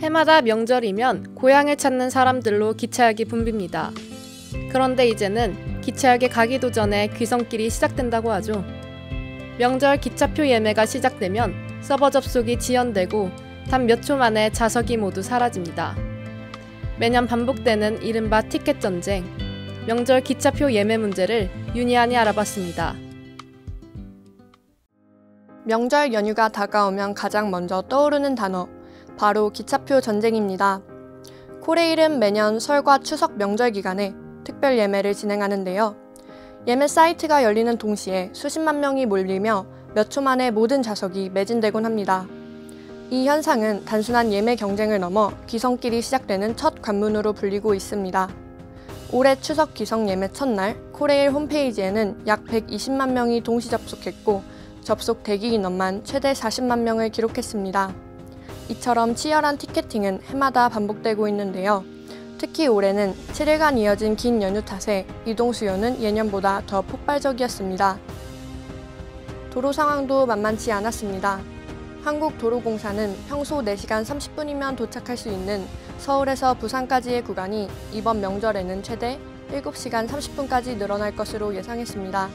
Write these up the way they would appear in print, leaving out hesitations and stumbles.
해마다 명절이면 고향을 찾는 사람들로 기차역이 붐빕니다. 그런데 이제는 기차역에 가기도 전에 귀성길이 시작된다고 하죠. 명절 기차표 예매가 시작되면 서버 접속이 지연되고 단 몇 초 만에 좌석이 모두 사라집니다. 매년 반복되는 이른바 티켓 전쟁, 명절 기차표 예매 문제를 윤희안이 알아봤습니다. 명절 연휴가 다가오면 가장 먼저 떠오르는 단어, 바로 기차표 전쟁입니다. 코레일은 매년 설과 추석 명절 기간에 특별 예매를 진행하는데요. 예매 사이트가 열리는 동시에 수십만 명이 몰리며 몇 초 만에 모든 좌석이 매진되곤 합니다. 이 현상은 단순한 예매 경쟁을 넘어 귀성길이 시작되는 첫 관문으로 불리고 있습니다. 올해 추석 귀성 예매 첫날 코레일 홈페이지에는 약 120만 명이 동시 접속했고 접속 대기 인원만 최대 40만 명을 기록했습니다. 이처럼 치열한 티켓팅은 해마다 반복되고 있는데요. 특히 올해는 7일간 이어진 긴 연휴 탓에 이동 수요는 예년보다 더 폭발적이었습니다. 도로 상황도 만만치 않았습니다. 한국도로공사는 평소 4시간 30분이면 도착할 수 있는 서울에서 부산까지의 구간이 이번 명절에는 최대 7시간 30분까지 늘어날 것으로 예상했습니다.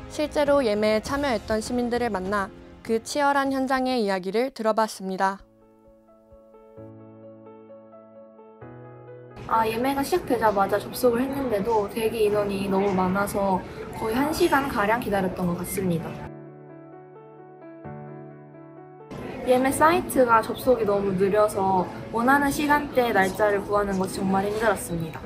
실제로 예매에 참여했던 시민들을 만나 그 치열한 현장의 이야기를 들어봤습니다. 예매가 시작되자마자 접속을 했는데도 대기 인원이 너무 많아서 거의 1시간가량 기다렸던 것 같습니다. 예매 사이트가 접속이 너무 느려서 원하는 시간대 날짜를 구하는 것이 정말 힘들었습니다.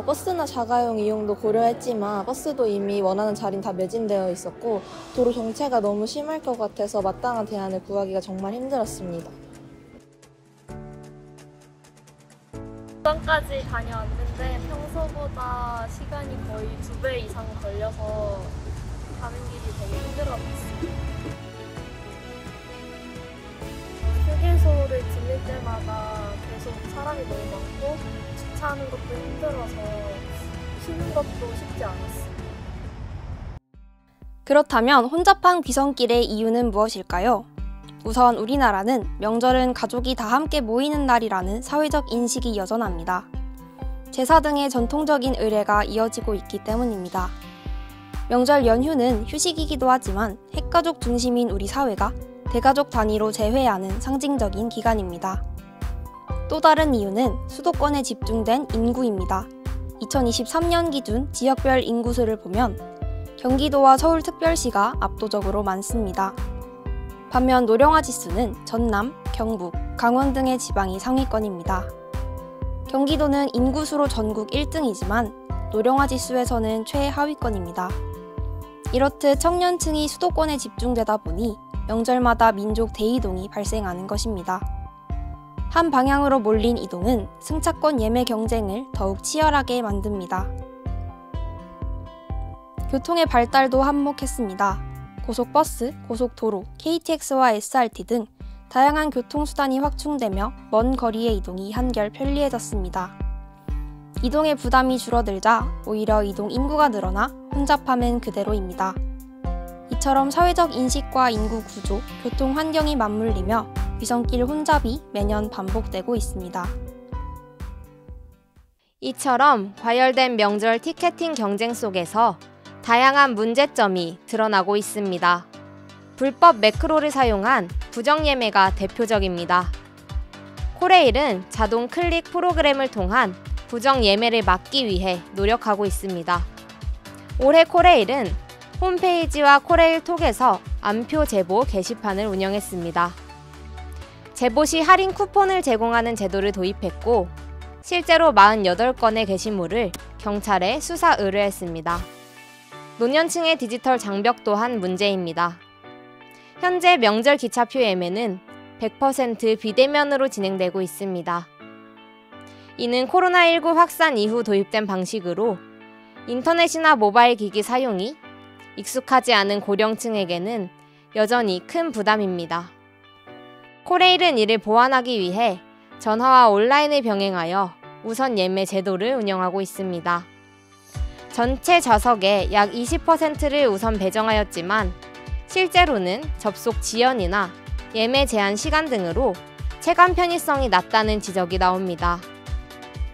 버스나 자가용 이용도 고려했지만 버스도 이미 원하는 자리는 다 매진되어 있었고 도로 정체가 너무 심할 것 같아서 마땅한 대안을 구하기가 정말 힘들었습니다. 부산까지 다녀왔는데 평소보다 시간이 거의 2배 이상 걸려서 가는 길이 되게 힘들었어요. 휴게소를 들릴 때마다 계속 사람이 너무 많고 주차하는 것도 힘들어서 쉬는 것도 쉽지 않았어요. 그렇다면 혼잡한 귀성길의 이유는 무엇일까요? 우선 우리나라는 명절은 가족이 다 함께 모이는 날이라는 사회적 인식이 여전합니다. 제사 등의 전통적인 의례가 이어지고 있기 때문입니다. 명절 연휴는 휴식이기도 하지만 핵가족 중심인 우리 사회가 대가족 단위로 재회하는 상징적인 기간입니다. 또 다른 이유는 수도권에 집중된 인구입니다. 2023년 기준 지역별 인구수를 보면 경기도와 서울특별시가 압도적으로 많습니다. 반면 노령화 지수는 전남, 경북, 강원 등의 지방이 상위권입니다. 경기도는 인구수로 전국 1등이지만 노령화 지수에서는 최하위권입니다. 이렇듯 청년층이 수도권에 집중되다 보니 명절마다 민족 대이동이 발생하는 것입니다. 한 방향으로 몰린 이동은 승차권 예매 경쟁을 더욱 치열하게 만듭니다. 교통의 발달도 한몫했습니다. 고속버스, 고속도로, KTX와 SRT 등 다양한 교통수단이 확충되며 먼 거리의 이동이 한결 편리해졌습니다. 이동의 부담이 줄어들자 오히려 이동 인구가 늘어나 혼잡함은 그대로입니다. 이처럼 사회적 인식과 인구 구조, 교통 환경이 맞물리며 귀성길 혼잡이 매년 반복되고 있습니다. 이처럼 과열된 명절 티켓팅 경쟁 속에서 다양한 문제점이 드러나고 있습니다. 불법 매크로를 사용한 부정예매가 대표적입니다. 코레일은 자동 클릭 프로그램을 통한 부정예매를 막기 위해 노력하고 있습니다. 올해 코레일은 홈페이지와 코레일톡에서 안표 제보 게시판을 운영했습니다. 제보 시 할인 쿠폰을 제공하는 제도를 도입했고 실제로 48건의 게시물을 경찰에 수사 의뢰했습니다. 노년층의 디지털 장벽 또한 문제입니다. 현재 명절 기차표 예매는 100% 비대면으로 진행되고 있습니다. 이는 코로나19 확산 이후 도입된 방식으로 인터넷이나 모바일 기기 사용이 익숙하지 않은 고령층에게는 여전히 큰 부담입니다. 코레일은 이를 보완하기 위해 전화와 온라인을 병행하여 우선 예매 제도를 운영하고 있습니다. 전체 좌석의 약 20%를 우선 배정하였지만 실제로는 접속 지연이나 예매 제한 시간 등으로 체감 편의성이 낮다는 지적이 나옵니다.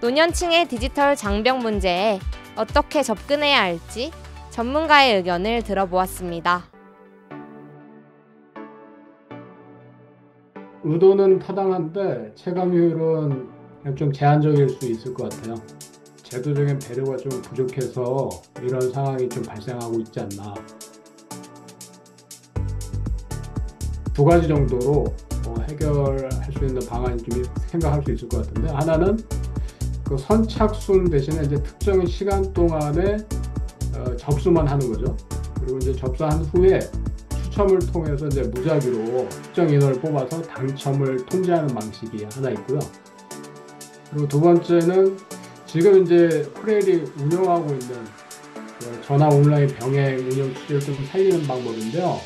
노년층의 디지털 장벽 문제에 어떻게 접근해야 할지 전문가의 의견을 들어보았습니다. 의도는 타당한데 체감 효율은 좀 제한적일 수 있을 것 같아요. 제도적인 배려가 좀 부족해서 이런 상황이 좀 발생하고 있지 않나. 두 가지 정도로 해결할 수 있는 방안이 좀 생각할 수 있을 것 같은데, 하나는 그 선착순 대신에 이제 특정 시간 동안에 접수만 하는 거죠. 그리고 이제 접수한 후에 추첨을 통해서 이제 무작위로 특정 인원을 뽑아서 당첨을 통제하는 방식이 하나 있고요. 그리고 두 번째는 지금 이제 코레일이 운영하고 있는 전화 온라인 병행 운영 취지를 좀 살리는 방법인데요.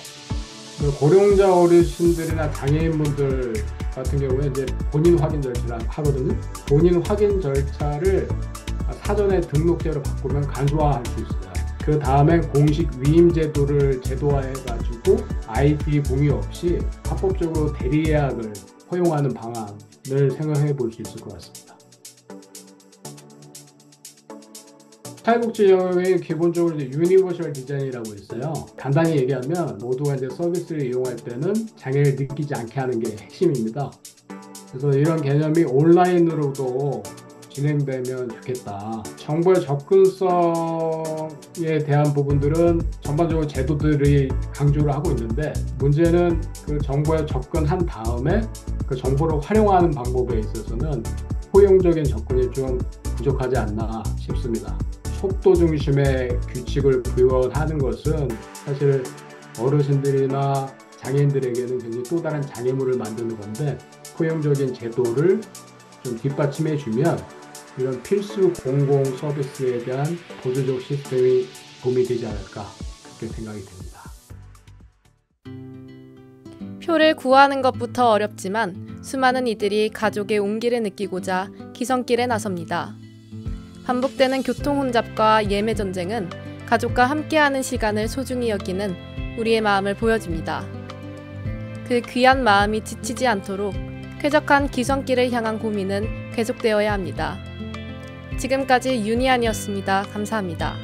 고령자 어르신들이나 장애인분들 같은 경우에 이제 본인 확인 절차를 하거든요. 본인 확인 절차를 사전에 등록제로 바꾸면 간소화할 수 있어요. 그 다음에 공식 위임 제도를 제도화해가지고 아이디 공유 없이 합법적으로 대리 예약을 허용하는 방안을 생각해 볼 수 있을 것 같습니다. 사회복지 영역에 기본적으로 이제 유니버셜 디자인이라고 있어요. 간단히 얘기하면 모두가 이제 서비스를 이용할 때는 장애를 느끼지 않게 하는 게 핵심입니다. 그래서 이런 개념이 온라인으로도 진행되면 좋겠다. 정보의 접근성에 대한 부분들은 전반적으로 제도들이 강조를 하고 있는데, 문제는 그 정보에 접근한 다음에 그 정보를 활용하는 방법에 있어서는 포용적인 접근이 좀 부족하지 않나 싶습니다. 속도 중심의 규칙을 부여하는 것은 사실 어르신들이나 장애인들에게는 굉장히 또 다른 장애물을 만드는 건데, 포용적인 제도를 좀 뒷받침해 주면 이런 필수 공공 서비스에 대한 보조적 시스템이 도움이 되지 않을까, 그렇게 생각이 듭니다. 표를 구하는 것부터 어렵지만 수많은 이들이 가족의 온기를 느끼고자 기성길에 나섭니다. 반복되는 교통 혼잡과 예매 전쟁은 가족과 함께하는 시간을 소중히 여기는 우리의 마음을 보여줍니다. 그 귀한 마음이 지치지 않도록 쾌적한 기성길을 향한 고민은 계속되어야 합니다. 지금까지 윤희안이었습니다. 감사합니다.